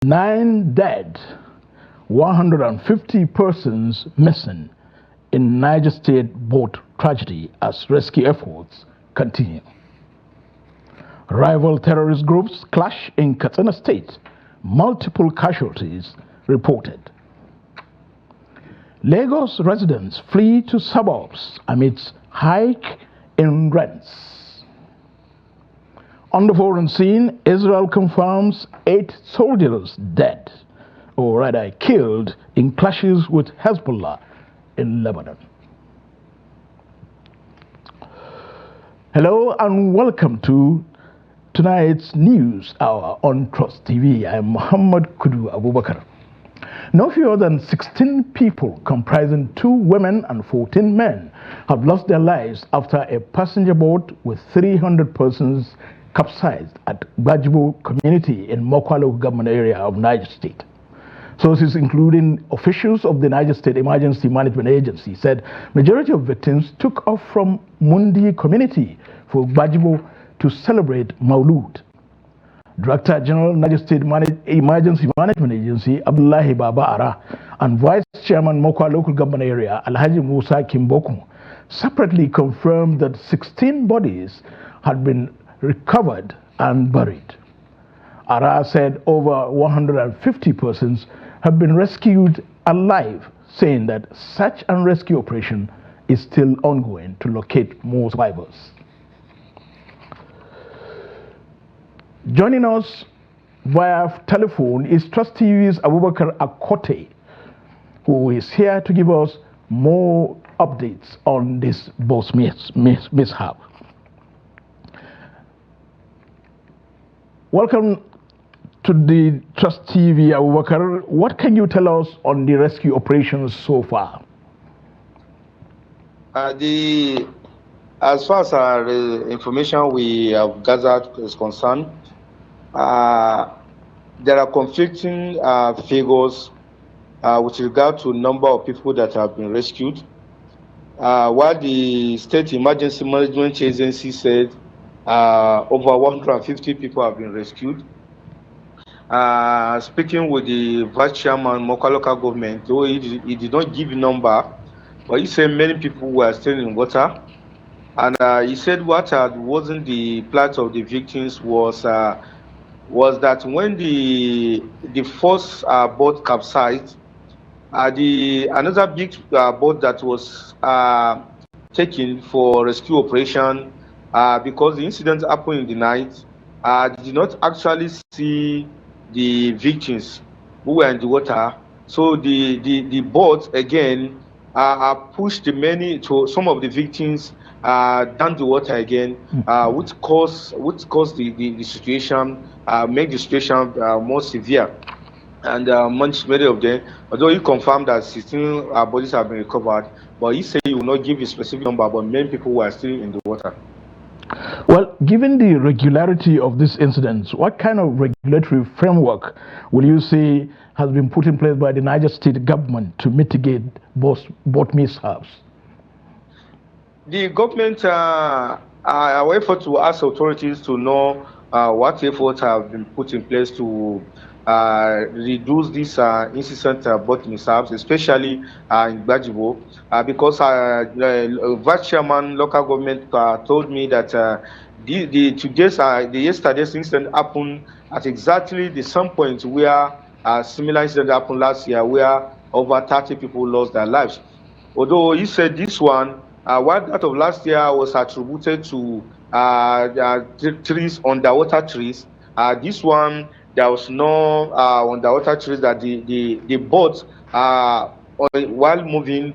9 dead, 150 persons missing in Niger State boat tragedy as rescue efforts continue. Rival terrorist groups clash in Katsina State, multiple casualties reported. Lagos residents flee to suburbs amidst hike in rents. On the foreign scene, Israel confirms 8 soldiers dead, or rather killed, in clashes with Hezbollah in Lebanon. Hello and welcome to tonight's news hour on Trust TV. I am Muhammad Kudu Abubakar. No fewer than 16 people, comprising 2 women and 14 men, have lost their lives after a passenger boat with 300 persons capsized at Gbajibo community in Mokwalo government area of Niger State. Sources including officials of the Niger State Emergency Management Agency said majority of victims took off from Mundi community for Gbajibo to celebrate Maulud. Director General Niger State Emergency Management Agency Abdullahi Baba Ara and Vice Chairman Mokwa Local Government Area Alhaji Musa Kimboku separately confirmed that 16 bodies had been recovered and buried. Ara said over 150 persons have been rescued alive, saying that search and rescue operation is still ongoing to locate more survivors. Joining us via telephone is Trust TV's Abubakar Akote, who is here to give us more updates on this boat mishap. Welcome to the Trust TV, Abubakar. What can you tell us on the rescue operations so far? As far as our information we have gathered is concerned, there are conflicting figures with regard to number of people that have been rescued. While the State Emergency Management Agency said over 150 people have been rescued. Speaking with the Vice Chairman, Moka Local Government, though he did not give a number, but he said many people were still in water. And he said what wasn't the plight of the victims was that when the first boat capsized, another big boat that was taken for rescue operation, because the incident happened in the night, did not actually see the victims who were in the water. So the boat again pushed some of the victims down the water again, which caused the situation, make the situation more severe. And many of them, although he confirmed that 16 bodies have been recovered, but he said he will not give a specific number, but many people were still in the water. Well, given the regularity of these incidents, what kind of regulatory framework will you say has been put in place by the Niger State government to mitigate both mishaps? The government are effort to ask authorities to know what efforts have been put in place to reduce these incessant boat mishaps, especially in Gbajibo, because the Vice Chairman local government told me that yesterday's incident happened at exactly the same point where similar incident happened last year, where over 30 people lost their lives. Although he said this one, while that of last year was attributed to trees, underwater trees, this one, there was no underwater trees, that the boat, while moving,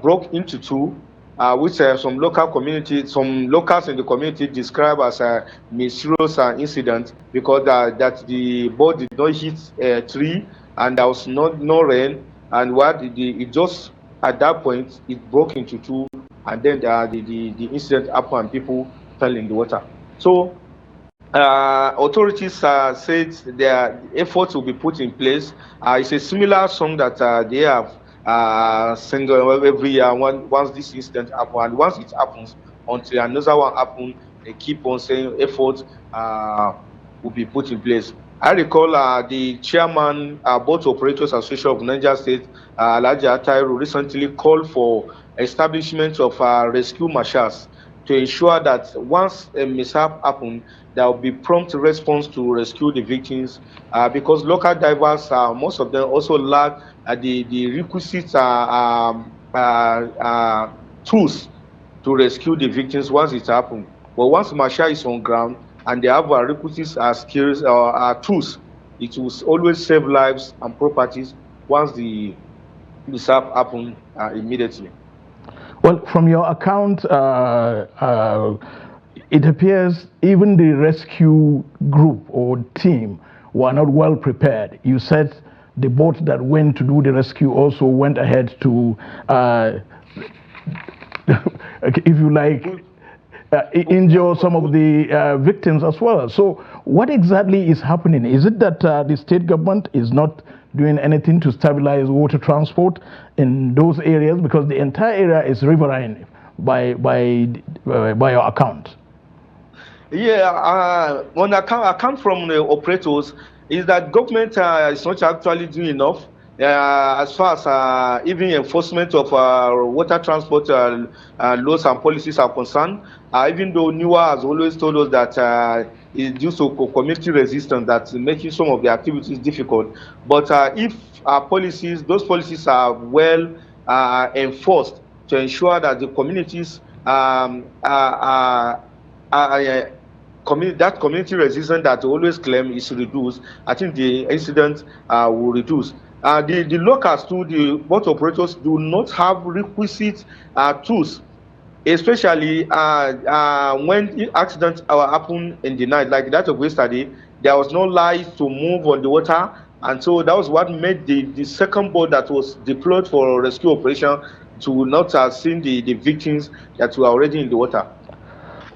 broke into 2, which some locals in the community describe as a mysterious incident, because that the boat did not hit a tree and there was no rain, and it just at that point it broke into 2, and then the incident happened and people fell in the water. So authorities said their efforts will be put in place. It's a similar song that they have sing every year once this incident happens, and once it happens, until another one happens, they keep on saying efforts will be put in place. I recall the chairman, Boat Operators Association of Niger State, Alhaji Atairu, recently called for establishment of rescue marshals to ensure that once a mishap happens, there will be prompt response to rescue the victims. Because local divers, most of them also lack the requisite tools to rescue the victims once it happens. But once marshal is on ground and they have requisites skills or tools, it will always save lives and properties once the mishap happen immediately. Well, from your account, it appears even the rescue group or team were not well prepared. You said the boat that went to do the rescue also went ahead to, if you like, injure some of the victims as well. So what exactly is happening? Is it that the state government is not doing anything to stabilize water transport in those areas? Because the entire area is riverine by your account. Yeah, on account from the operators is that government is not actually doing enough as far as even enforcement of water transport laws and policies are concerned. Even though NUA has always told us that it's due to community resistance that's making some of the activities difficult. But if those policies are well enforced to ensure that the communities that community resistance that they always claim is reduced, I think the incident will reduce. The locals too, the boat operators do not have requisite tools, especially when accidents happen in the night, like that of yesterday. There was no light to move on the water, and so that was what made the second boat that was deployed for rescue operation to not have seen the victims that were already in the water.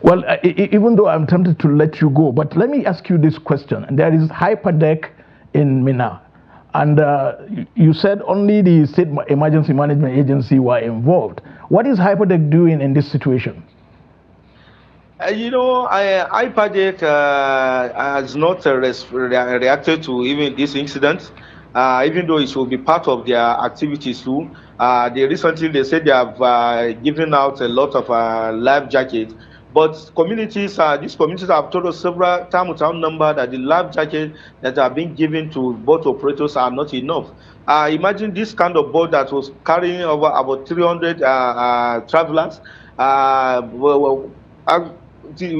Well, even though I'm tempted to let you go, but let me ask you this question. There is hyperdeck in Minna, and you said only the State Emergency Management Agency were involved. What is hyperdeck doing in this situation? hyperdeck has not reacted to even this incident, even though it will be part of their activities too. They said they have given out a lot of life jackets. But these communities have told us several times without number that the life jackets that are being given to boat operators are not enough. Imagine this kind of boat that was carrying over about 300 travelers,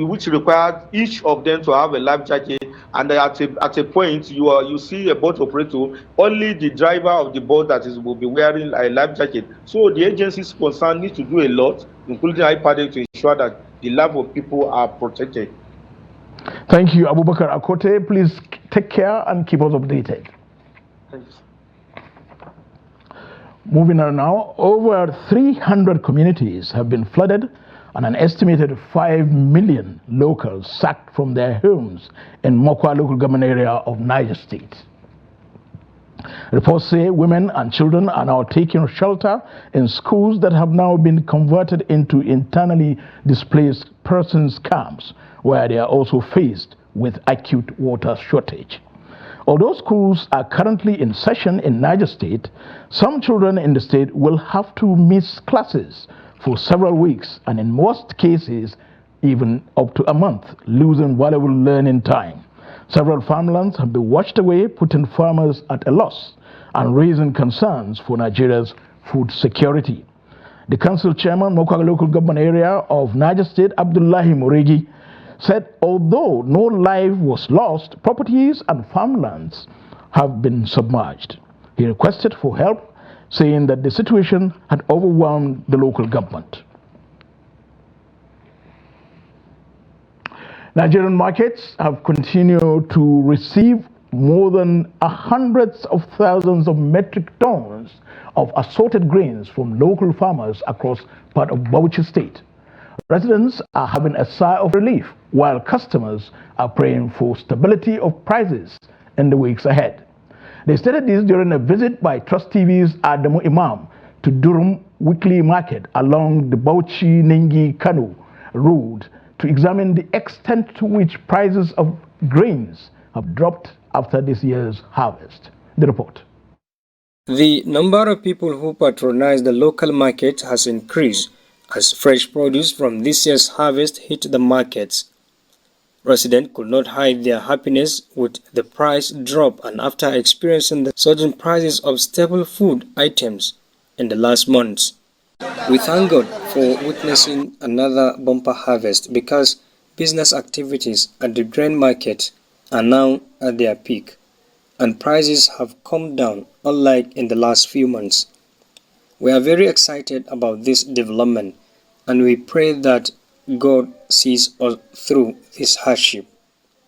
which required each of them to have a life jacket. And at a point, you see a boat operator, only the driver of the boat will be wearing a life jacket. So the agencies concerned need to do a lot, including IPADEC, to ensure that the life of people are protected. Thank you, Abubakar Akote. Please take care and keep us updated. Thanks. Moving on now, over 300 communities have been flooded and an estimated 5 million locals sacked from their homes in Mokwa local government area of Niger State. Reports say women and children are now taking shelter in schools that have now been converted into internally displaced persons camps, where they are also faced with acute water shortage. Although schools are currently in session in Niger State, some children in the state will have to miss classes for several weeks, and in most cases, even up to a month, losing valuable learning time. Several farmlands have been washed away, putting farmers at a loss and raising concerns for Nigeria's food security. The council chairman, Mokwa local government area of Niger State, Abdullahi Moregi, said although no life was lost, properties and farmlands have been submerged. He requested for help, saying that the situation had overwhelmed the local government. Nigerian markets have continued to receive more than hundreds of thousands of metric tons of assorted grains from local farmers across part of Bauchi State. Residents are having a sigh of relief, while customers are praying for stability of prices in the weeks ahead. They stated this during a visit by Trust TV's Adamu Imam to Durham Weekly Market along the Bauchi-Ningi-Kano road to examine the extent to which prices of grains have dropped after this year's harvest. The report. The number of people who patronize the local market has increased as fresh produce from this year's harvest hit the markets. Residents could not hide their happiness with the price drop and after experiencing the surging prices of staple food items in the last months. We thank God for witnessing another bumper harvest because business activities at the grain market are now at their peak and prices have come down unlike in the last few months. We are very excited about this development and we pray that God sees us through this hardship.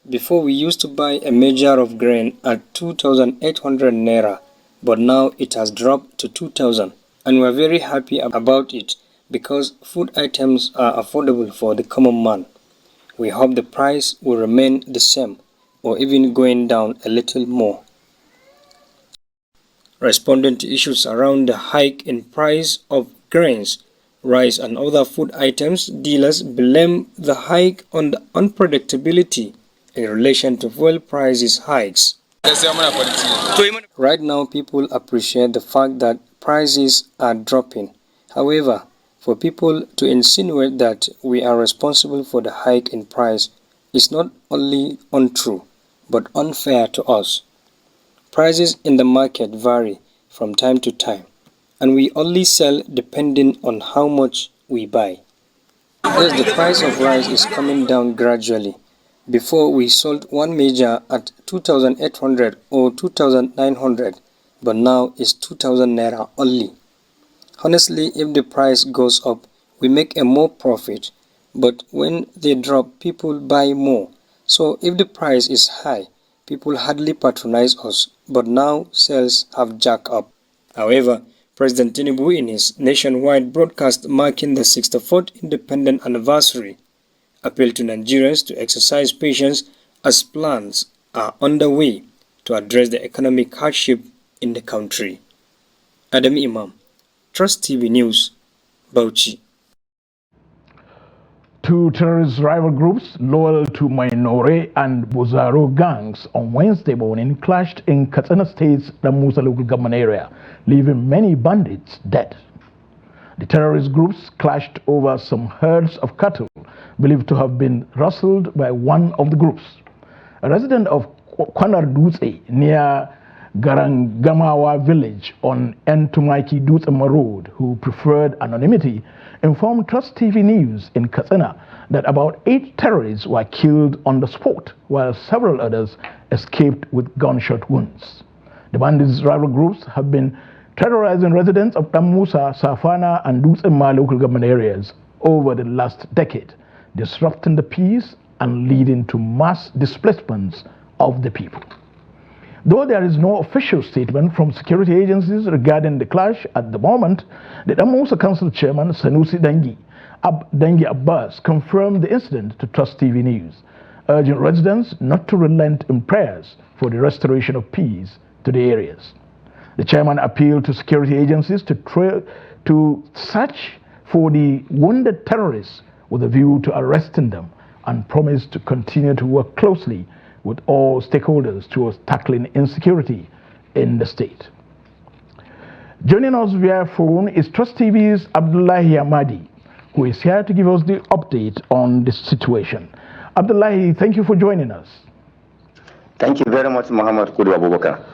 Before we used to buy a measure of grain at 2,800 naira, but now it has dropped to 2,000 and we are very happy about it because food items are affordable for the common man. We hope the price will remain the same or even going down a little more. Responding to issues around the hike in price of grains, rice and other food items, dealers blame the hike on the unpredictability in relation to fuel prices hikes. Right now, people appreciate the fact that prices are dropping. However, for people to insinuate that we are responsible for the hike in price is not only untrue, but unfair to us. Prices in the market vary from time to time, and we only sell depending on how much we buy. Yes, the price of rice is coming down gradually. Before we sold one measure at 2,800 or 2,900, but now it's 2,000 naira only. Honestly, if the price goes up, we make a more profit, but when they drop, people buy more. So if the price is high, people hardly patronize us, but now sales have jacked up. However, President Tinubu in his nationwide broadcast marking the 64th independent anniversary appealed to Nigerians to exercise patience as plans are underway to address the economic hardship in the country. Adam Imam, Trust TV News, Bauchi. Two terrorist rival groups loyal to Mainore and Bozaro gangs on Wednesday morning clashed in Katsina State's Damusa local government area, leaving many bandits dead. The terrorist groups clashed over some herds of cattle believed to have been rustled by one of the groups. A resident of Kwanardutse near Garangamawa village on Entumaki Dutsema Road, who preferred anonymity, informed Trust TV News in Katsina that about 8 terrorists were killed on the spot, while several others escaped with gunshot wounds. The bandits' rival groups have been terrorizing residents of Damusa, Safana, and Dutsema local government areas over the last decade, disrupting the peace and leading to mass displacements of the people. Though there is no official statement from security agencies regarding the clash at the moment, the Damusa Council Chairman Sanusi Dangi Abbas confirmed the incident to Trust TV News, urging residents not to relent in prayers for the restoration of peace to the areas. The chairman appealed to security agencies to search for the wounded terrorists with a view to arresting them and promised to continue to work closely with all stakeholders towards tackling insecurity in the state. Joining us via phone is Trust TV's Abdullahi Ahmadi, who is here to give us the update on this situation. Abdullahi, thank you for joining us. Thank you very much, Muhammad Kudu Abubakar.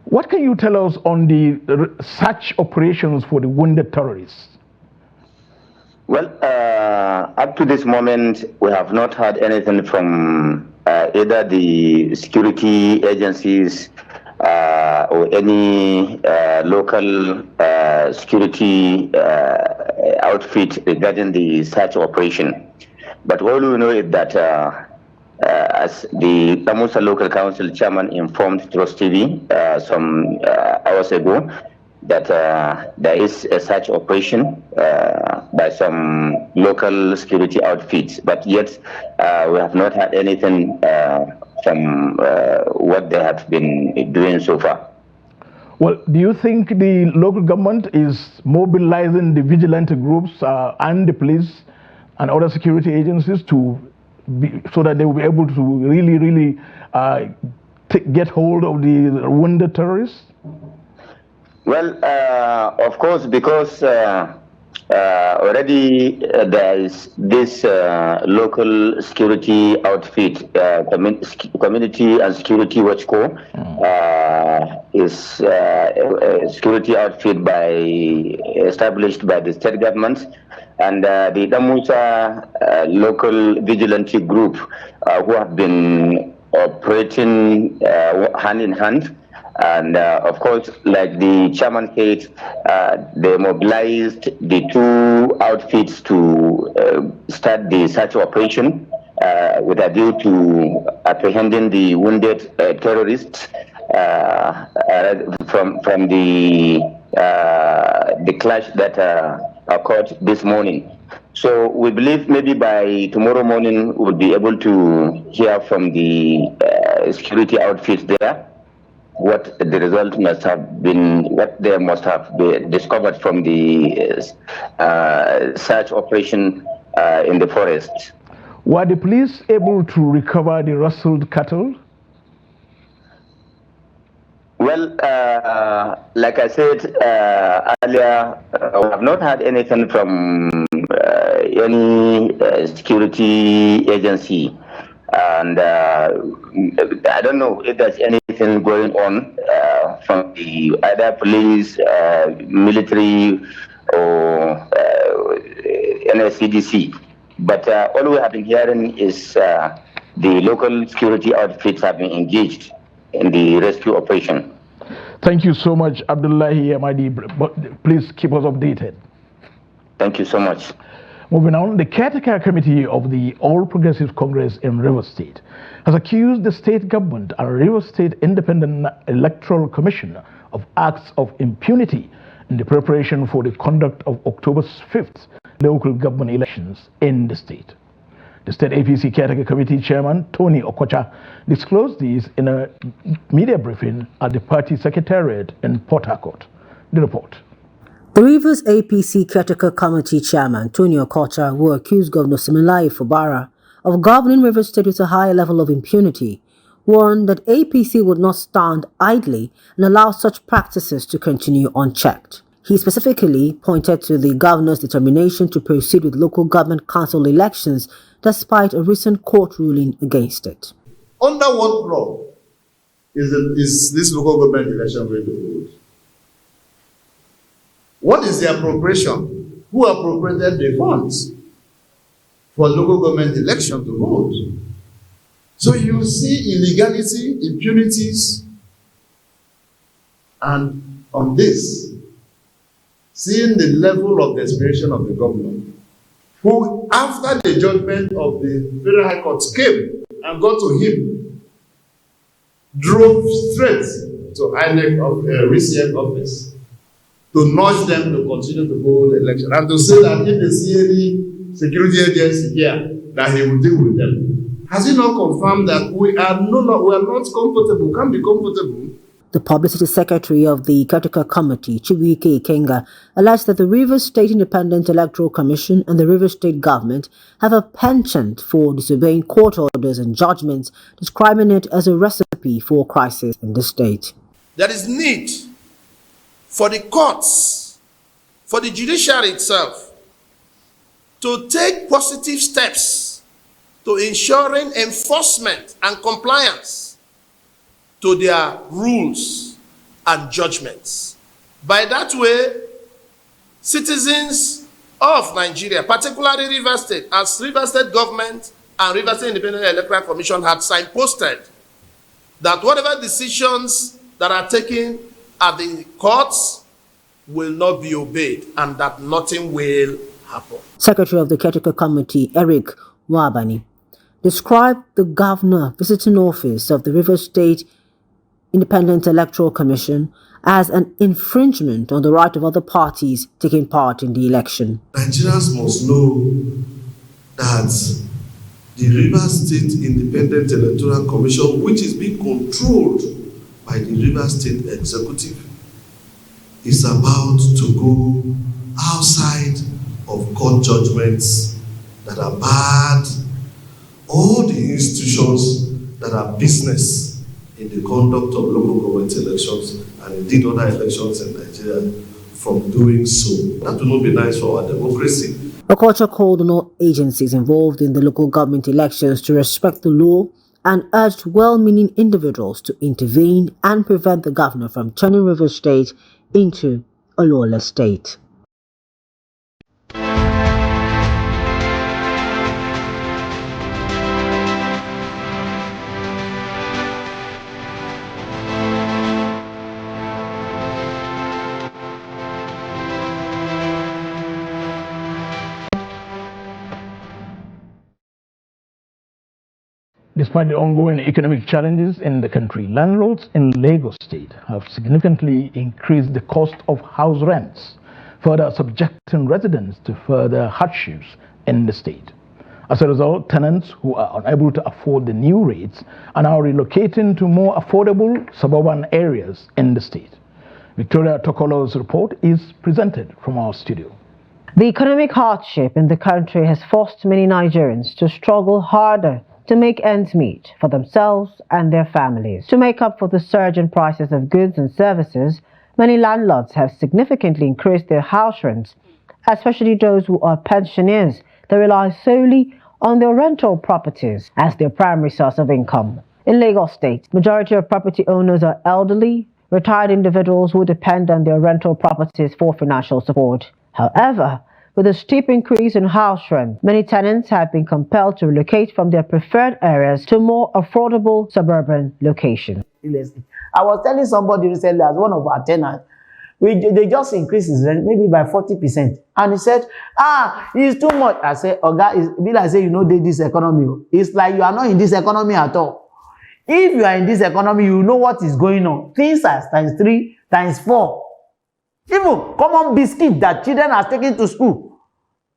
What can you tell us on the search operations for the wounded terrorists? Well, up to this moment, we have not heard anything from either the security agencies or any local security outfit regarding the search operation. But all we know is that as the Damusa Local Council Chairman informed Trust TV some hours ago, that there is a search operation by some local security outfits, but yet we have not had anything from what they have been doing so far. Well, do you think the local government is mobilizing the vigilante groups and the police and other security agencies so that they will be able to really get hold of the wounded terrorists? Well, of course, because already there is this local security outfit, Community and Security Watch Corps, is a security outfit established by the state government, and the Damusa local vigilante group who have been operating hand in hand. And of course, like the chairman said, they mobilized the two outfits to start the search operation with a view to apprehending the wounded terrorists from the clash that occurred this morning. So we believe maybe by tomorrow morning we'll be able to hear from the security outfits there what the result must have been, what they must have discovered from the search operation in the forest. Were the police able to recover the rustled cattle? Well, like I said earlier, we have not had anything from any security agency. And I don't know if there's anything going on from the either police, military, or NSCDC. But all we have been hearing is the local security outfits have been engaged in the rescue operation. Thank you so much, Abdullahi Amadi. Please keep us updated. Thank you so much. Moving on, the caretaker committee of the All Progressive Congress in Rivers State has accused the state government and Rivers State Independent Electoral Commission of acts of impunity in the preparation for the conduct of October 5th local government elections in the state. The State APC Caretaker Committee Chairman, Tony Okocha, disclosed these in a media briefing at the party secretariat in Port Harcourt. The report. The Rivers APC Caretaker Committee Chairman, Tony Okocha, who accused Governor Siminalayi Fubara of governing Rivers State with a high level of impunity, warned that APC would not stand idly and allow such practices to continue unchecked. He specifically pointed to the governor's determination to proceed with local government council elections despite a recent court ruling against it. Under what law is this local government election going to hold? What is the appropriation? Who appropriated the funds for local government election to hold? So you see illegality, impunities, and on this, seeing the level of desperation of the governor, who after the judgment of the Federal High Court came and got to him, drove straight to INEC of RCF office to nudge them to continue to hold the election and to say that if they see any security agency here, that he will deal with them. Has he not confirmed that we are not comfortable, can't be comfortable? The Publicity Secretary of the Caretaker Committee, Chibuike Ikenga, alleged that the Rivers State Independent Electoral Commission and the Rivers State government have a penchant for disobeying court orders and judgments, describing it as a recipe for crisis in the state. There is need for the courts, for the judiciary itself, to take positive steps to ensuring enforcement and compliance to their rules and judgments. By that way, citizens of Nigeria, particularly Rivers State, as Rivers State government and Rivers State Independent Electoral Commission had signposted that whatever decisions that are taken at the courts will not be obeyed and that nothing will happen. Secretary of the Caretaker Committee, Eric Wabani, described the governor visiting office of the Rivers State Independent Electoral Commission as an infringement on the right of other parties taking part in the election. Nigerians must know that the Rivers State Independent Electoral Commission, which is being controlled by the Rivers State Executive, is about to go outside of court judgments that are bad, all the institutions that are business in the conduct of local government elections and indeed other elections in Nigeria from doing so. That will not be nice for our democracy. Okocha called on all agencies involved in the local government elections to respect the law and urged well-meaning individuals to intervene and prevent the governor from turning Rivers State into a lawless state. Despite the ongoing economic challenges in the country, landlords in Lagos State have significantly increased the cost of house rents, further subjecting residents to further hardships in the state. As a result, tenants who are unable to afford the new rates are now relocating to more affordable suburban areas in the state. Victoria Tokolo's report is presented from our studio. The economic hardship in the country has forced many Nigerians to struggle harder to make ends meet for themselves and their families. To make up for the surge in prices of goods and services, many landlords have significantly increased their house rents, especially those who are pensioners that rely solely on their rental properties as their primary source of income. In Lagos State, majority of property owners are elderly, retired individuals who depend on their rental properties for financial support. However, with a steep increase in house rent, many tenants have been compelled to relocate from their preferred areas to more affordable suburban locations. I was telling somebody recently, as one of our tenants, they just increased his rent maybe by 40%. And he said, it's too much. I said, I say, you know, this economy. It's like you are not in this economy at all. If you are in this economy, you know what is going on. Things are times 3, times 4. Even common biscuit that children are taking to school.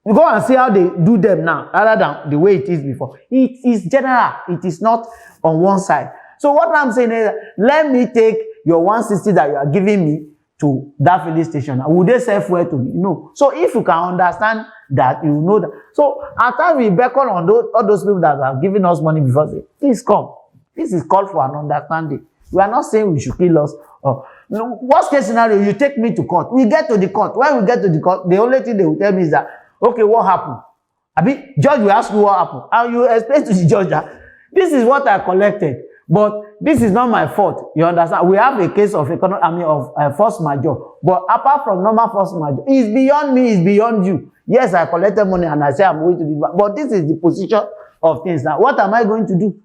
You go and see how they do them now, rather than the way it is before. It is general. It is not on one side. So what I'm saying is, let me take your 160 that you are giving me to that filling station. Would they sell fuel to me? No. So if you can understand that, you know that. So at times we beckon on all those people that are giving us money before, say, please come. This is called for an understanding. We are not saying we should kill us. Worst case scenario, you take me to court. We get to the court. When we get to the court, the only thing they will tell me is that, okay, what happened? Judge will ask you what happened. And you explain to the judge that this is what I collected, but this is not my fault. You understand? We have a case of force majeure. But apart from normal force majeure, it's beyond me, it's beyond you. Yes, I collected money and I say I'm going to do it. But this is the position of things. Now, what am I going to do?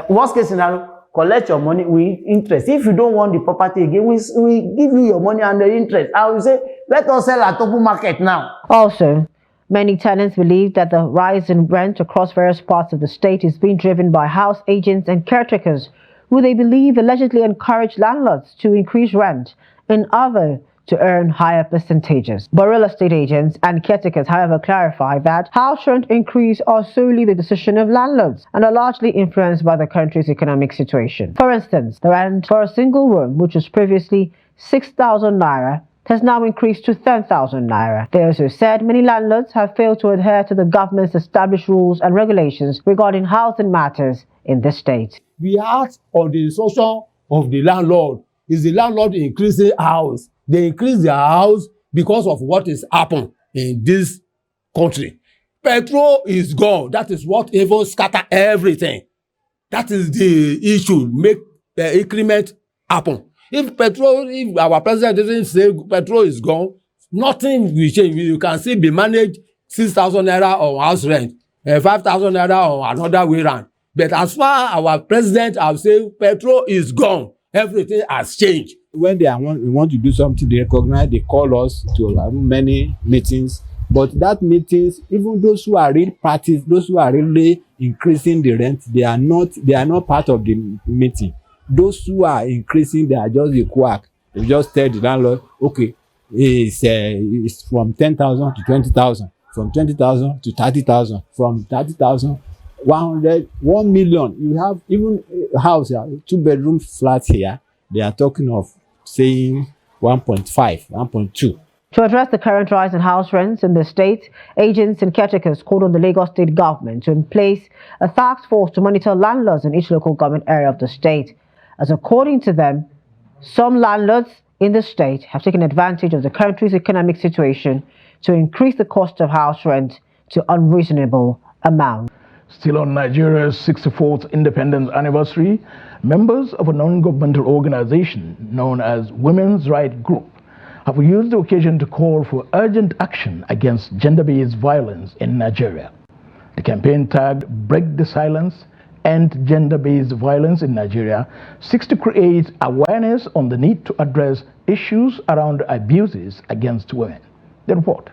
Worst case scenario, collect your money with interest. If you don't want the property again, we give you your money and the interest. I will say, let us sell at open market now. Also, many tenants believe that the rise in rent across various parts of the state is being driven by house agents and caretakers, who they believe allegedly encourage landlords to increase rent in order to earn higher percentages. But real estate agents and caretakers, however, clarify that house rent increase are solely the decision of landlords and are largely influenced by the country's economic situation. For instance, the rent for a single room, which was previously 6,000 naira, has now increased to 10,000 naira. They also said many landlords have failed to adhere to the government's established rules and regulations regarding housing matters in the state. We ask on the instruction of the landlord. Is the landlord increasing house? They increase their house because of what is happened in this country. Petrol is gone. That is what even scatter everything. That is the issue. Make the increment happen. If our president doesn't say petrol is gone, nothing will change. You can still be managed 6,000 naira on house rent, 5,000 naira on another way round. But as far as our president has said petrol is gone, everything has changed. When we want to do something, they recognize, they call us to many meetings. But that meetings, even those who are real parties, those who are really increasing the rent, they are not part of the meeting. Those who are increasing, they are just the quack. They just tell the landlord, okay, it's from 10,000 to 20,000, from 20,000 to 30,000, from 30,000, 1 million. You have even a house, 2-bedroom flats here. They are talking of saying 1.5, 1.2. To address the current rise in house rents in the state, agents and caretakers called on the Lagos state government to place a task force to monitor landlords in each local government area of the state. as according to them, some landlords in the state have taken advantage of the country's economic situation to increase the cost of house rent to unreasonable amounts. Still on Nigeria's 64th independence anniversary, members of a non-governmental organization known as Women's Rights Group have used the occasion to call for urgent action against gender-based violence in Nigeria. The campaign tagged Break the Silence, End Gender-Based Violence in Nigeria seeks to create awareness on the need to address issues around abuses against women. The report.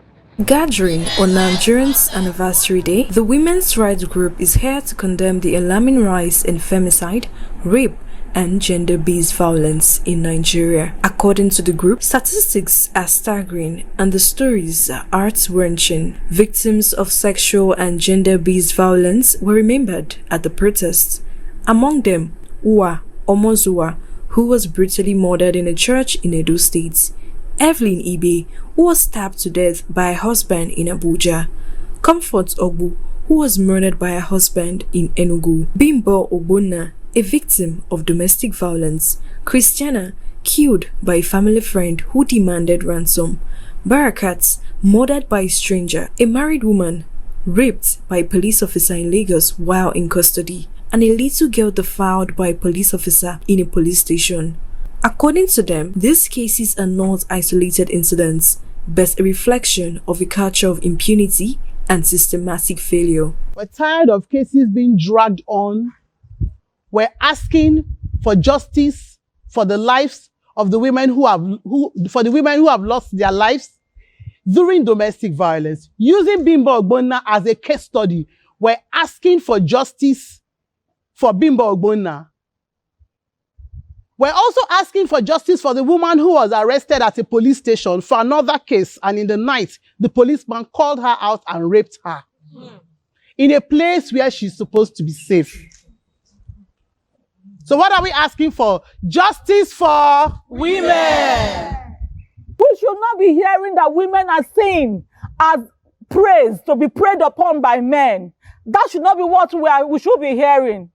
Gathering on Nigerians' anniversary day, the Women's Rights Group is here to condemn the alarming rise in femicide, rape, and gender-based violence in Nigeria. According to the group, statistics are staggering and the stories are heart-wrenching. Victims of sexual and gender-based violence were remembered at the protests. Among them, Uwa Omozuwa, who was brutally murdered in a church in Edo State. Evelyn Ibe, who was stabbed to death by her husband in Abuja. Comfort Ogbu, who was murdered by her husband in Enugu. Bimbo Ogbonna, a victim of domestic violence. Christiana, killed by a family friend who demanded ransom. Barakat, murdered by a stranger. A married woman, raped by a police officer in Lagos while in custody. And a little girl defiled by a police officer in a police station. According to them, these cases are not isolated incidents, but a reflection of a culture of impunity and systematic failure. We're tired of cases being dragged on. We're asking for justice for the lives of the women who have lost their lives during domestic violence. Using Bimbo Ogbonna as a case study, we're asking for justice for Bimbo Ogbonna. We're also asking for justice for the woman who was arrested at a police station for another case, and in the night, the policeman called her out and raped her in a place where she's supposed to be safe. So what are we asking for? Justice for women. We should not be hearing that women are seen as praised, to be preyed upon by men. That should not be what we should be hearing.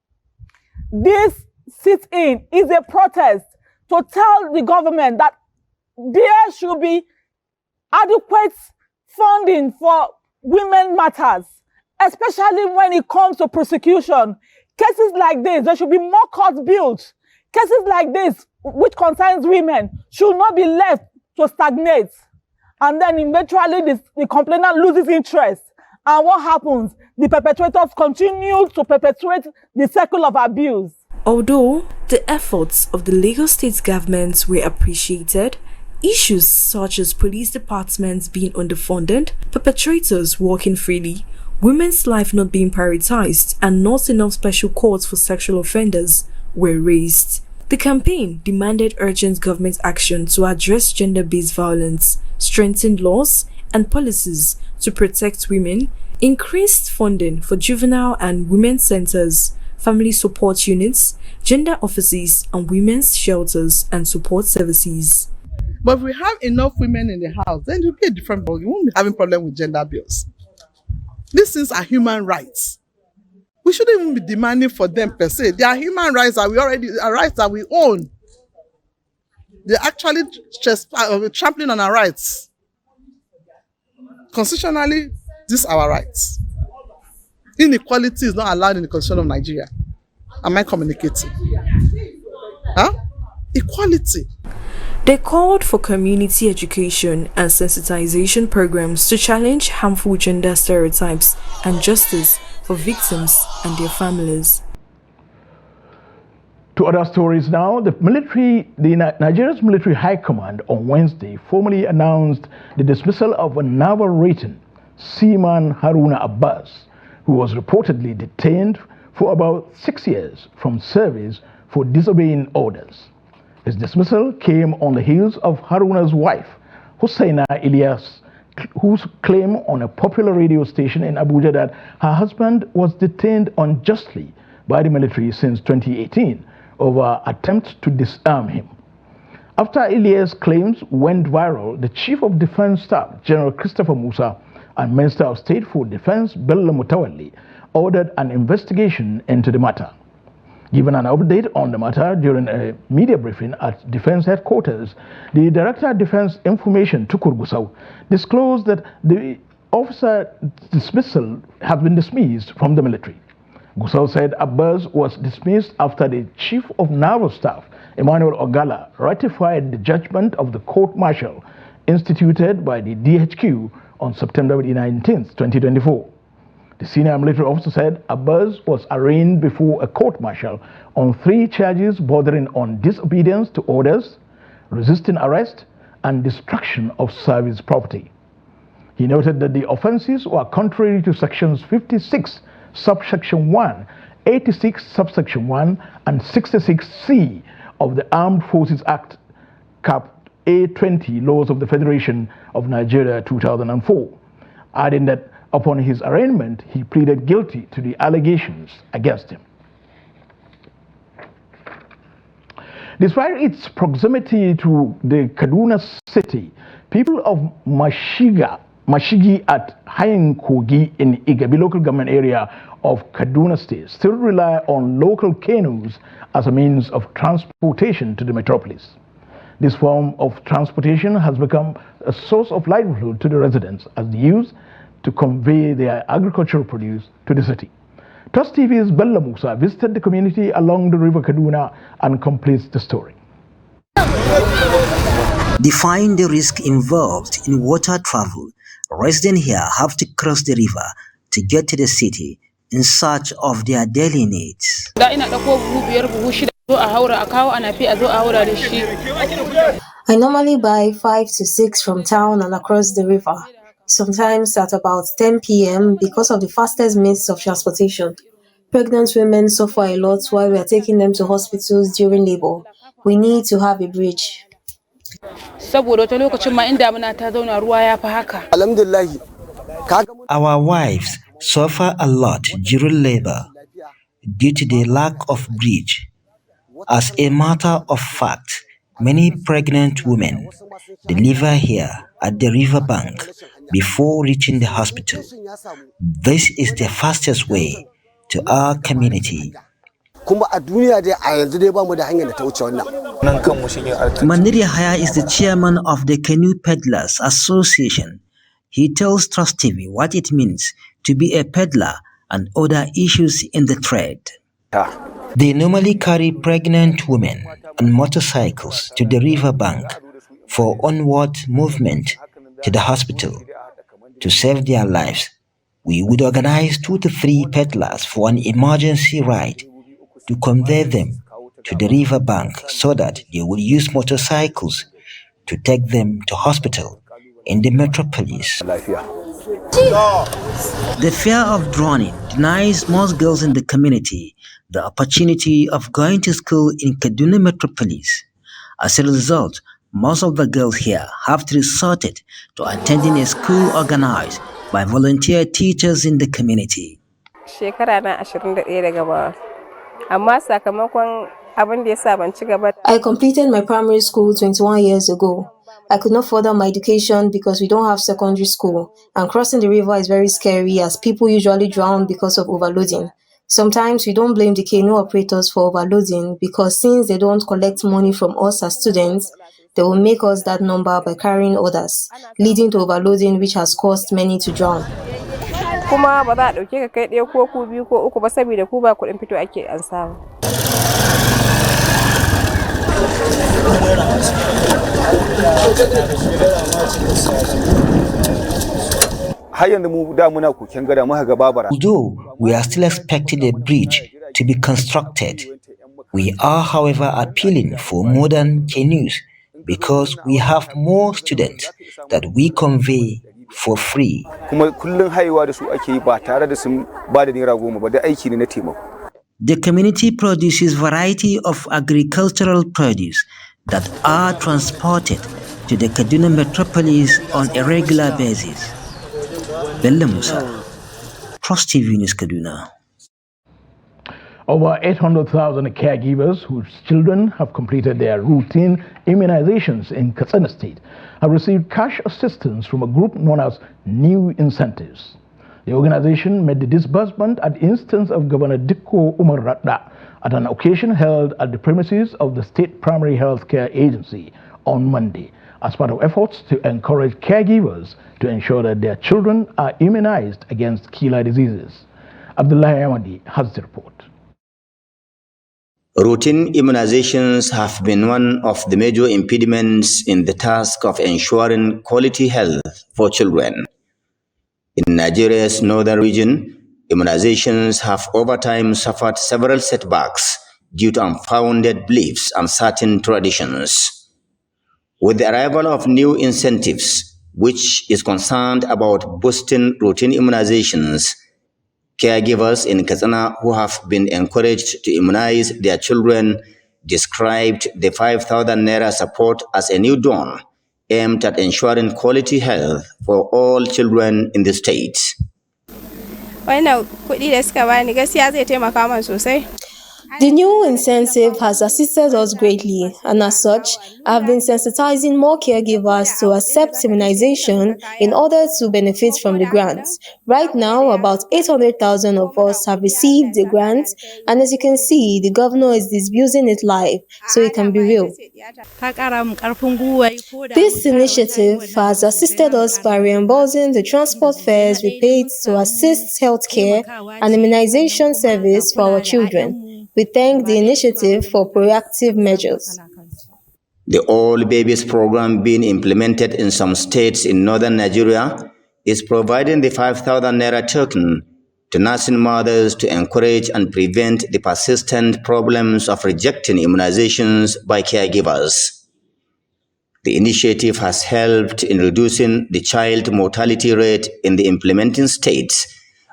This sit-in is a protest to tell the government that there should be adequate funding for women matters, especially when it comes to prosecution. Cases like this, there should be more courts built. Cases like this, which concerns women, should not be left to stagnate. And then eventually the complainant loses interest. And what happens? The perpetrators continue to perpetuate the cycle of abuse. Although the efforts of the Lagos State government were appreciated, issues such as police departments being underfunded, perpetrators walking freely, women's life not being prioritized, and not enough special courts for sexual offenders were raised. The campaign demanded urgent government action to address gender-based violence, strengthened laws and policies to protect women, increased funding for juvenile and women's centers, family support units, gender offices, and women's shelters and support services. But if we have enough women in the house, then it will be a different ballgame. We won't be having problem with gender abuse. These things are human rights. We shouldn't even be demanding for them per se. They are human rights that rights that we own. They're actually trampling on our rights. Constitutionally, these are our rights. Inequality is not allowed in the Constitution of Nigeria. Am I communicating? Equality. They called for community education and sensitization programs to challenge harmful gender stereotypes and justice for victims and their families. To other stories now, Nigeria's military high command on Wednesday formally announced the dismissal of a naval rating, Seaman Haruna Abbas, who was reportedly detained for about 6 years from service for disobeying orders. His dismissal came on the heels of Haruna's wife, Hussaina Ilyas, whose claim on a popular radio station in Abuja that her husband was detained unjustly by the military since 2018 over attempts to disarm him. After Ilyas' claims went viral, the Chief of Defense Staff, General Christopher Musa, and Minister of State for Defense, Bello Mutawalli, ordered an investigation into the matter. Given an update on the matter during a media briefing at Defense Headquarters, the Director of Defense Information, Tukur Gusau, disclosed that the officer dismissal has been dismissed from the military. Gusau said Abbas was dismissed after the Chief of Naval Staff, Emmanuel Ogala, ratified the judgment of the court-martial instituted by the DHQ on September 19, 2024. The senior military officer said Abbas was arraigned before a court-martial on 3 charges bordering on disobedience to orders, resisting arrest, and destruction of service property. He noted that the offenses were contrary to sections 56, subsection 1, 86, subsection 1, and 66C of the Armed Forces Act, Cap A20, Laws of the Federation of Nigeria 2004, adding that upon his arraignment, he pleaded guilty to the allegations against him. Despite its proximity to the Kaduna city, people of Mashigi at Hayin Kogi in Igabi local government area of Kaduna State still rely on local canoes as a means of transportation to the metropolis. This form of transportation has become a source of livelihood to the residents as they use to convey their agricultural produce to the city. Trust TV's Bella Musa visited the community along the river Kaduna and completes the story. Defying the risk involved in water travel, residents here have to cross the river to get to the city in search of their daily needs. I normally buy 5 to 6 from town and across the river, sometimes at about 10 p.m. because of the fastest means of transportation. Pregnant women suffer a lot while we are taking them to hospitals during labor. We need to have a bridge. Our wives suffer a lot during labor due to the lack of bridge. As a matter of fact, many pregnant women deliver here at the riverbank before reaching the hospital. This is the fastest way to our community. Mandiri Haya is the chairman of the Canoe Peddlers Association. He tells Trust TV what it means to be a peddler and other issues in the trade. They normally carry pregnant women on motorcycles to the riverbank for onward movement to the hospital. To save their lives, we would organize 2 to 3 peddlers for an emergency ride to convey them to the riverbank so that they will use motorcycles to take them to hospital in the metropolis. The fear of drowning denies most girls in the community the opportunity of going to school in Kaduna metropolis. As a result, most of the girls here have resorted to attending a school organized by volunteer teachers in the community. I completed my primary school 21 years ago. I could not further my education because we don't have secondary school, and crossing the river is very scary as people usually drown because of overloading. Sometimes we don't blame the canoe operators for overloading because since they don't collect money from us as students, they will make us that number by carrying others, leading to overloading which has caused many to drown. Although we are still expecting a bridge to be constructed, we are, however, appealing for modern canoes because we have more students that we convey for free. The community produces variety of agricultural produce that are transported to the Kaduna metropolis on a regular basis. Bella Musa, Trust TV News, Kaduna. Over 800,000 caregivers whose children have completed their routine immunizations in Katsina State have received cash assistance from a group known as New Incentives. The organization made the disbursement at the instance of Governor Dikko Umar Radda at an occasion held at the premises of the State Primary Health Care Agency on Monday, as part of efforts to encourage caregivers to ensure that their children are immunized against killer diseases. Abdullah Ahmadi has the report. Routine immunizations have been one of the major impediments in the task of ensuring quality health for children. In Nigeria's northern region, immunizations have over time suffered several setbacks due to unfounded beliefs and certain traditions. With the arrival of new incentives, which is concerned about boosting routine immunizations, caregivers in Katsina who have been encouraged to immunize their children described the 5,000 naira support as a new dawn aimed at ensuring quality health for all children in the state. The new incentive has assisted us greatly, and as such, I've been sensitizing more caregivers to accept immunization in order to benefit from the grants. Right now, about 800,000 of us have received the grants, and as you can see, the governor is disbursing it live, so it can be real. This initiative has assisted us by reimbursing the transport fares we paid to assist healthcare and immunization service for our children. We thank the initiative for proactive measures. The All Babies program being implemented in some states in northern Nigeria is providing the 5,000 naira token to nursing mothers to encourage and prevent the persistent problems of rejecting immunizations by caregivers. The initiative has helped in reducing the child mortality rate in the implementing states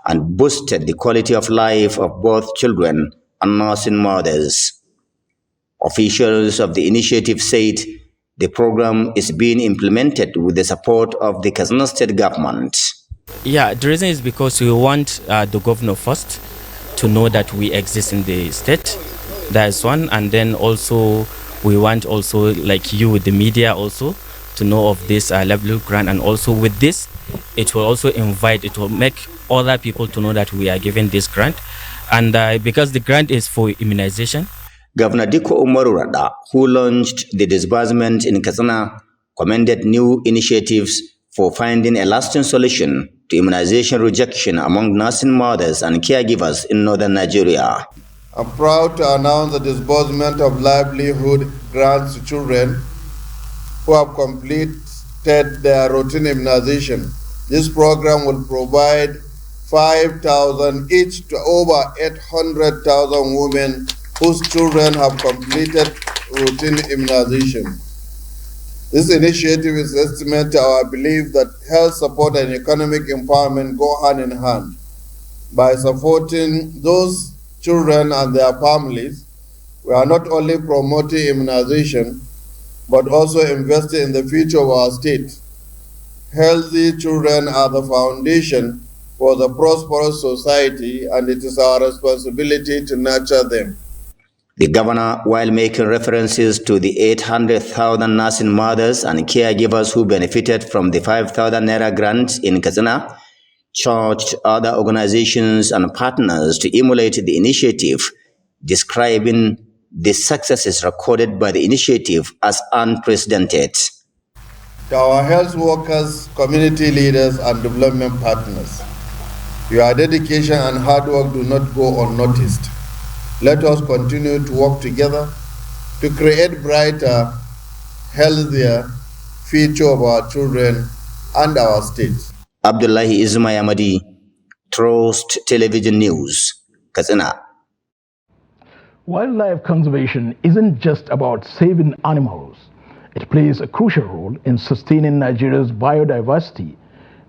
and boosted the quality of life of both children and nursing mothers. Officials of the initiative said the program is being implemented with the support of the Katsina State government. Yeah, the reason is because we want the governor first to know that we exist in the state. That is one, and then also we want also like you with the media also to know of this level grant, and also with this it will also it will make other people to know that we are giving this grant. And because the grant is for immunization. Governor Dikko Umar Radda, who launched the disbursement in Katsina, commended new initiatives for finding a lasting solution to immunization rejection among nursing mothers and caregivers in northern Nigeria. I'm proud to announce the disbursement of livelihood grants to children who have completed their routine immunization. This program will provide 5,000 each to over 800,000 women whose children have completed routine immunization. This initiative is a testament to our belief that health support and economic empowerment go hand in hand. By supporting those children and their families, we are not only promoting immunization, but also investing in the future of our state. Healthy children are the foundation for the prosperous society, and it is our responsibility to nurture them. The governor, while making references to the 800,000 nursing mothers and caregivers who benefited from the 5,000 naira grant in Katsina, charged other organizations and partners to emulate the initiative, describing the successes recorded by the initiative as unprecedented. To our health workers, community leaders, and development partners, your dedication and hard work do not go unnoticed. Let us continue to work together to create brighter, healthier future of our children and our state. Abdullahi Ismail, Trust Television News, Katsina. Wildlife conservation isn't just about saving animals. It plays a crucial role in sustaining Nigeria's biodiversity,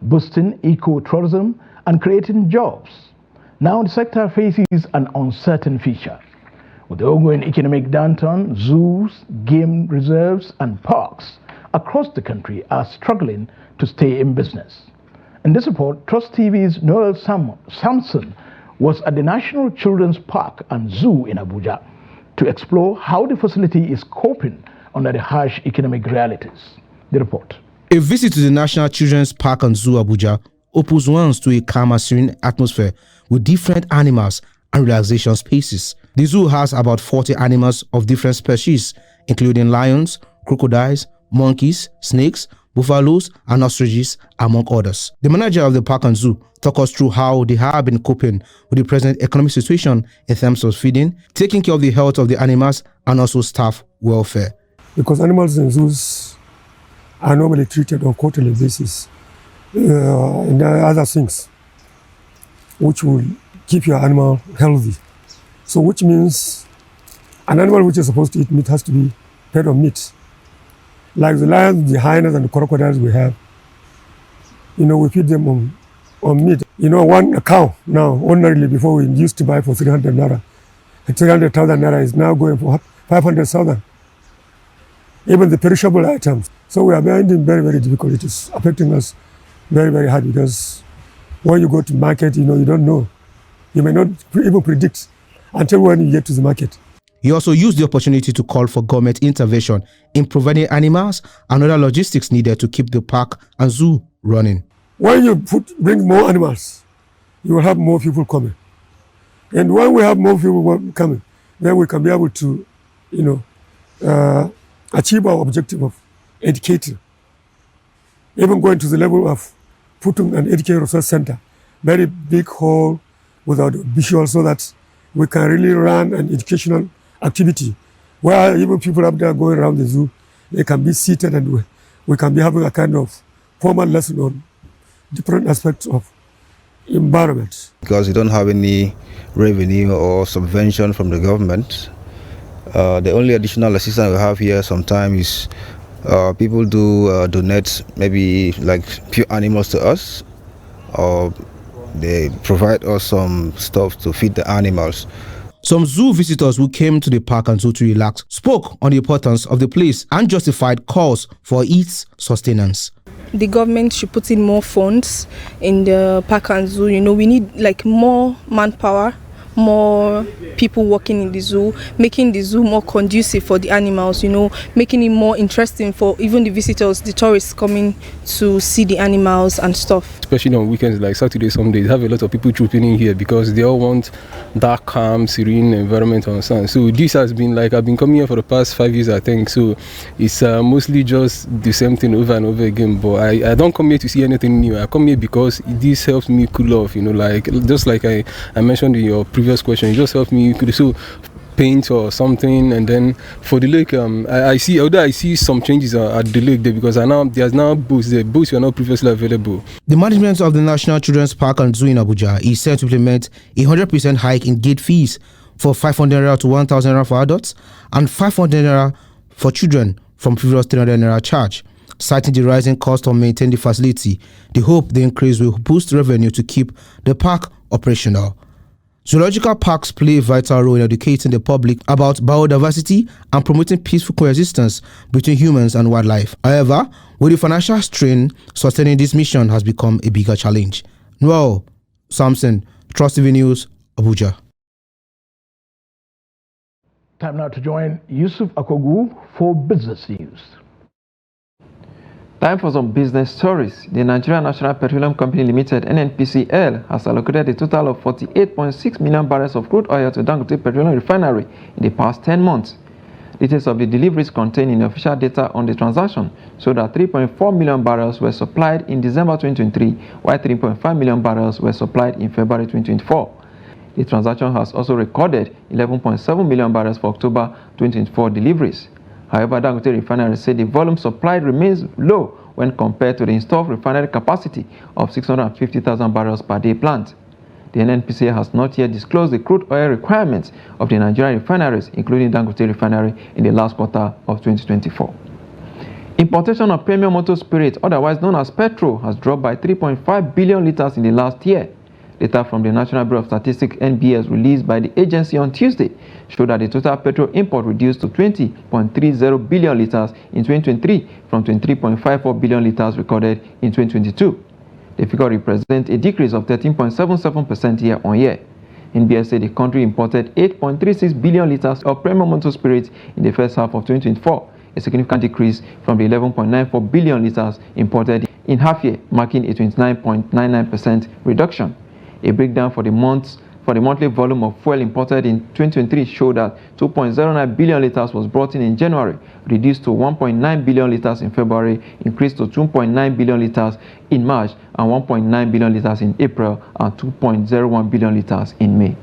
boosting eco-tourism, and creating jobs. Now the sector faces an uncertain future. With the ongoing economic downturn, zoos, game reserves, and parks across the country are struggling to stay in business. In this report, Trust TV's Noel Samson was at the National Children's Park and Zoo in Abuja to explore how the facility is coping under the harsh economic realities. The report. A visit to the National Children's Park and Zoo Abuja opens ones to a calmer, serene atmosphere with different animals and relaxation spaces. The zoo has about 40 animals of different species, including lions, crocodiles, monkeys, snakes, buffaloes, and ostriches, among others. The manager of the park and zoo took us through how they have been coping with the present economic situation in terms of feeding, taking care of the health of the animals, and also staff welfare. Because animals in zoos are normally treated on quarterly basis and other things which will keep your animal healthy. So which means an animal which is supposed to eat meat has to be fed on meat. Like the lions, the hyenas, and the crocodiles we have, we feed them on meat. One cow now, ordinarily before we used to buy for 300 naira, 300,000 naira is now going for 500,000. Even the perishable items. So we are finding very, very difficult. It is affecting us very, very hard because when you go to market, you don't know. You may not even predict until when you get to the market. He also used the opportunity to call for government intervention in providing animals and other logistics needed to keep the park and zoo running. When you bring more animals, you will have more people coming. And when we have more people coming, then we can be able to, achieve our objective of educating. Even going to the level of putting an educational research center, very big hall without visual, so that we can really run an educational activity where even people up there going around the zoo, they can be seated and we can be having a kind of formal lesson on different aspects of environment. Because we don't have any revenue or subvention from the government, the only additional assistance we have here sometimes is people do donate maybe like few animals to us, or they provide us some stuff to feed the animals. Some zoo visitors who came to the park and zoo to relax spoke on the importance of the place and justified calls for its sustenance. The government should put in more funds in the park and zoo. We need more manpower, more people working in the zoo, making the zoo more conducive for the animals, making it more interesting for even the visitors, the tourists coming to see the animals and stuff. Especially on weekends like Saturday, Sunday, they have a lot of people trooping in here because they all want that calm, serene environment on sun. So this has been I've been coming here for the past 5 years, I think. So it's mostly just the same thing over and over again. But I don't come here to see anything new. I come here because this helps me cool off, just like I mentioned in your previous question, it just helps me so paint or something. And then for the lake, I see some changes at the lake there because there's now boats there. Boats were not previously available. The management of the National Children's Park and Zoo in Abuja is set to implement a 100% hike in gate fees for 500 naira to 1,000 naira for adults and 500 naira for children from previous 300 naira charge. Citing the rising cost of maintaining the facility, they hope the increase will boost revenue to keep the park operational. Zoological parks play a vital role in educating the public about biodiversity and promoting peaceful coexistence between humans and wildlife. However, with the financial strain, sustaining this mission has become a bigger challenge. Naval, Samson, Trust TV News, Abuja. Time now to join Yusuf Akogu for business news. Time for some business stories. The Nigeria National Petroleum Company Limited, NNPCL, has allocated a total of 48.6 million barrels of crude oil to Dangote Petroleum Refinery in the past 10 months. Details of the deliveries contained in the official data on the transaction show that 3.4 million barrels were supplied in December 2023, while 3.5 million barrels were supplied in February 2024. The transaction has also recorded 11.7 million barrels for October 2024 deliveries. However, Dangote Refinery said the volume supplied remains low when compared to the installed refinery capacity of 650,000 barrels per day plant. The NNPCL has not yet disclosed the crude oil requirements of the Nigerian refineries, including Dangote Refinery, in the last quarter of 2024. Importation of premium motor spirit, otherwise known as petrol, has dropped by 3.5 billion litres in the last year. Data from the National Bureau of Statistics (NBS) released by the agency on Tuesday showed that the total petrol import reduced to 20.30 billion litres in 2023 from 23.54 billion litres recorded in 2022. The figure represents a decrease of 13.77% year-on-year. NBS said the country imported 8.36 billion litres of premium motor spirits in the first half of 2024, a significant decrease from the 11.94 billion litres imported in half year, marking a 29.99% reduction. A breakdown for the monthly volume of fuel imported in 2023 showed that 2.09 billion litres was brought in January, reduced to 1.9 billion litres in February, increased to 2.9 billion litres in March, and 1.9 billion litres in April, and 2.01 billion litres in May.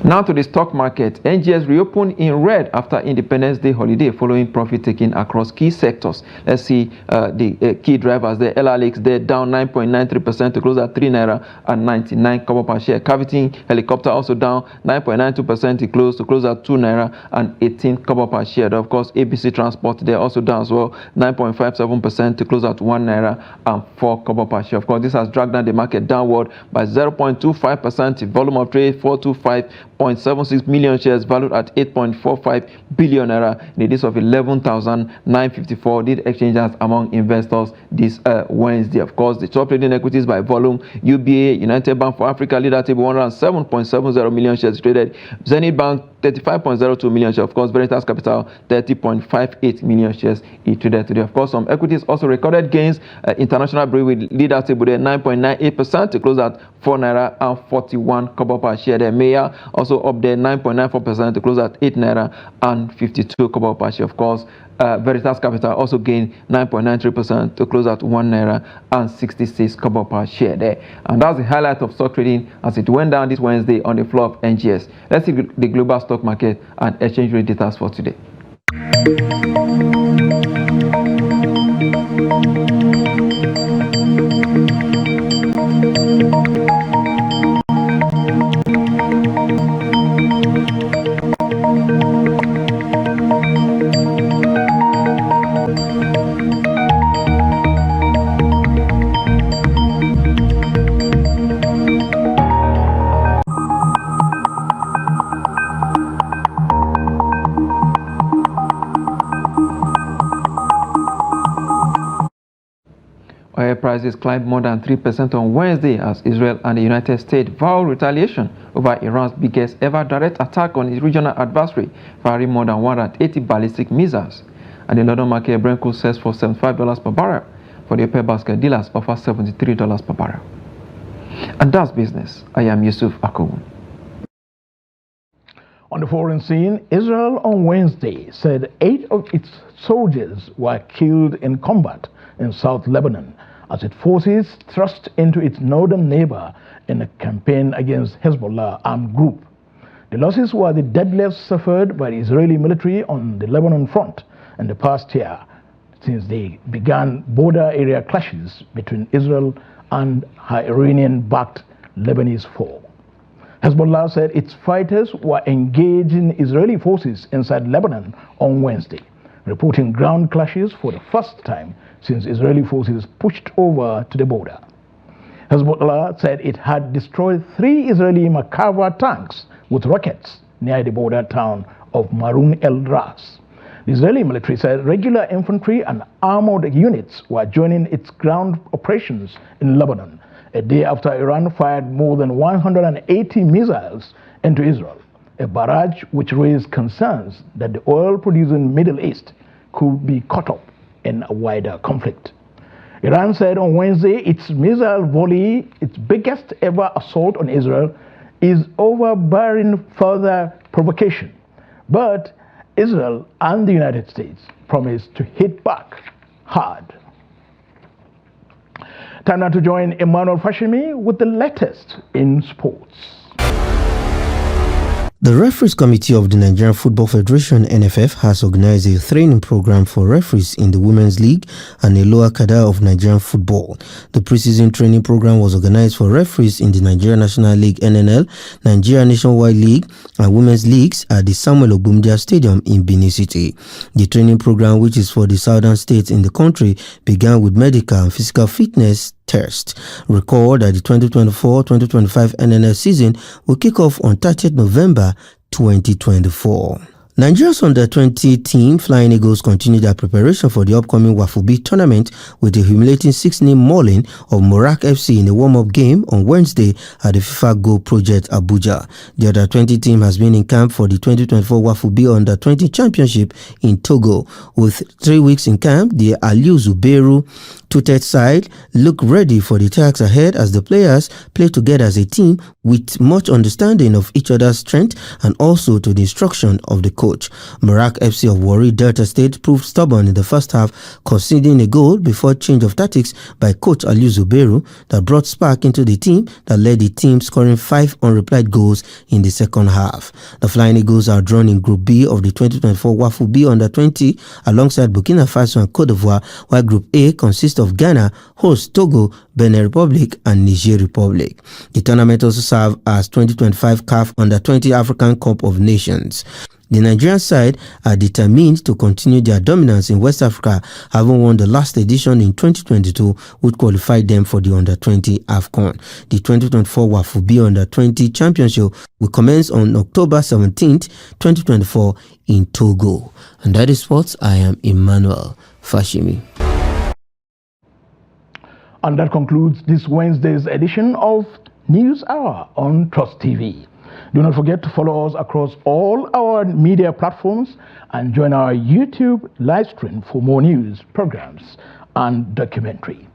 Now to the stock market. NGX reopened in red after Independence Day holiday following profit taking across key sectors. Let's see the key drivers there. LRX there down 9.93% to close at 3 naira and 99 kobo per share. Cavity Helicopter also down 9.92% to close at 2 naira and 18 kobo per share. Of course, ABC Transport there also down as well, 9.57% to close at 1 naira and 4 kobo per share. Of course, this has dragged down the market downward by 0.25%. The volume of trade 425.76 million shares valued at 8.45 billion naira in the days of 11,954 did exchanges among investors this Wednesday. Of course, the top trading equities by volume: UBA, United Bank for Africa, leader table 107.70 million shares traded, Zenith Bank 35.02 million shares, of course, Veritas Capital 30.58 million shares traded today. Of course, some equities also recorded gains. International Brewery with leader table there 9.98% to close at 4 naira and 41 kobo per share. There Maya also up there 9.94% to close at 8 naira and 52 kobo per share. Of course, Veritas Capital also gained 9.93% to close at 1 naira and 66 kobo per share there. And that's the highlight of stock trading as it went down this Wednesday on the floor of NGX. Let's see the global stock market and exchange rate data for today. Oil prices climbed more than 3% on Wednesday as Israel and the United States vowed retaliation over Iran's biggest ever direct attack on its regional adversary, firing more than 180 ballistic missiles. And the London market, Brent crude sells for $75 per barrel. For the oil basket, dealers offer $73 per barrel. And that's business. I am Yusuf Akun. On the foreign scene, Israel on Wednesday said 8 of its soldiers were killed in combat in South Lebanon as its forces thrust into its northern neighbor in a campaign against Hezbollah armed group. The losses were the deadliest suffered by the Israeli military on the Lebanon front in the past year since they began border area clashes between Israel and her Iranian-backed Lebanese foe. Hezbollah said its fighters were engaging Israeli forces inside Lebanon on Wednesday, reporting ground clashes for the first time since Israeli forces pushed over to the border. Hezbollah said it had destroyed 3 Israeli Merkava tanks with rockets near the border town of Marun el-Ras. The Israeli military said regular infantry and armored units were joining its ground operations in Lebanon, a day after Iran fired more than 180 missiles into Israel, a barrage which raised concerns that the oil-producing Middle East could be caught up in a wider conflict. Iran said on Wednesday its missile volley, its biggest ever assault on Israel, is overbearing further provocation. But Israel and the United States promised to hit back hard. Time now to join Emmanuel Fashimi with the latest in sports. The Referees Committee of the Nigerian Football Federation (NFF) has organized a training program for referees in the Women's League and a lower cadre of Nigerian football. The preseason training program was organized for referees in the Nigeria National League (NNL), Nigeria Nationwide League, and Women's Leagues at the Samuel Ogbomdia Stadium in Benin City. The training program, which is for the southern states in the country, began with medical and physical fitness test. Recall that the 2024-2025 NNL season will kick off on 30th November 2024. Nigeria's under-20 team Flying Eagles continue their preparation for the upcoming Wafubi tournament with a humiliating 6-0 mauling of Morak FC in a warm-up game on Wednesday at the FIFA Go Project Abuja. The under-20 team has been in camp for the 2024 Wafubi Under-20 Championship in Togo. With 3 weeks in camp, the Aliu Zubairu tutored side look ready for the tasks ahead as the players play together as a team with much understanding of each other's strength and also to the instruction of the coach. Morak FC of Warri Delta State proved stubborn in the first half, conceding a goal before change of tactics by coach Aliu Zubairu that brought spark into the team that led the team scoring 5 unreplied goals in the second half. The Flying Eagles are drawn in Group B of the 2024 Wafubi Under-20 alongside Burkina Faso and Cote d'Ivoire, while Group A consists of Ghana, host Togo, Benin Republic and Niger Republic. The tournament also serves as 2025 CAF Under-20 African Cup of Nations. The Nigerian side are determined to continue their dominance in West Africa, having won the last edition in 2022, which qualified them for the Under-20 AFCON. The 2024 Wafubi Under-20 Championship will commence on October 17th, 2024 in Togo. And that is what I am Emmanuel Fashimi. And that concludes this Wednesday's edition of News Hour on Trust TV. Do not forget to follow us across all our media platforms and join our YouTube live stream for more news, programs, and documentary.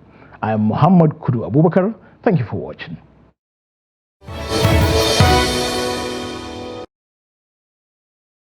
I am Muhammad Kudu Abubakar. Thank you for watching.